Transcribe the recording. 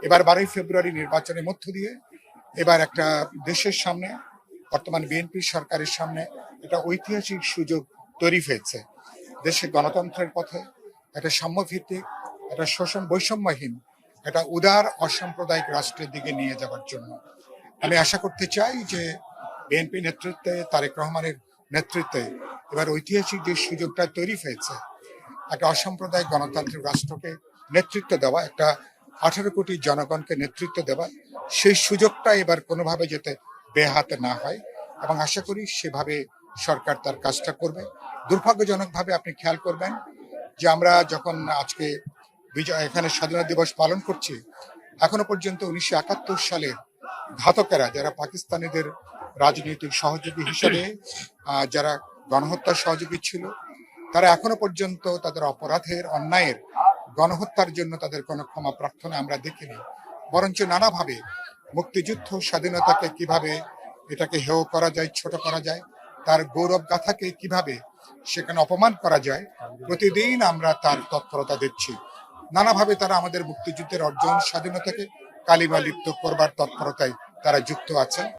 এবার 12ই ফেব্রুয়ারি নির্বাচনের মধ্য দিয়ে এবার একটা দেশের সামনে, বর্তমান বিএনপি সরকারের সামনে একটা ঐতিহাসিক সুযোগ তৈরি হয়েছে দেশে গণতন্ত্রের পথে একটা সাম্যভিত্তিক, একটা শোষণ বৈষম্যহীন, একটা উদার অসাম্প্রদায়িক রাষ্ট্রের দিকে নিয়ে যাওয়ার জন্য। আমি আশা করতে চাই যে বিএনপি নেতৃত্বে, তারেক রহমানের নেতৃত্বে এবার ঐতিহাসিক যে সুযোগটা তৈরি হয়েছে একটা অসাম্প্রদায়িক গণতান্ত্রিক রাষ্ট্রকে নেতৃত্ব দেওয়া, একটা 18 কোটি জনগণকে নেতৃত্ব দেওয়া, সেই সুযোগটা এবার কোনোভাবে যাতে বেহাতে না হয় এবং আশা করি সেভাবে সরকার তার কাজটা করবে। দুর্ভাগ্যজনকভাবে আপনি খেয়াল করবেন যে আমরা যখন আজকে এখানে স্বাধীনতা দিবস পালন করছি, এখনো পর্যন্ত 1971 সালের ঘাতকেরা, যারা পাকিস্তানিদের রাজনৈতিক সহযোগী হিসেবে যারা গণহত্যার সহযোগী ছিল, তারা এখনো পর্যন্ত তাদের অপরাধের, অন্যায়ের, গণহত্যার জন্য তাদের কোনো ক্ষমা প্রার্থনা আমরা দেখিনি। বরঞ্চ নানাভাবে মুক্তিযুদ্ধ, স্বাধীনতাকে কিভাবে এটাকে হেয় করা যায়, ছোট করা যায়, তার গৌরব গাথাকে কিভাবে সেখানে অপমান করা যায়, প্রতিদিন আমরা তার তৎপরতা দেখছি। নানাভাবে তারা আমাদের মুক্তিযুদ্ধের অর্জন, স্বাধীনতাকে কালিমা লিপ্ত করবার তৎপরতায় তারা যুক্ত আছেন।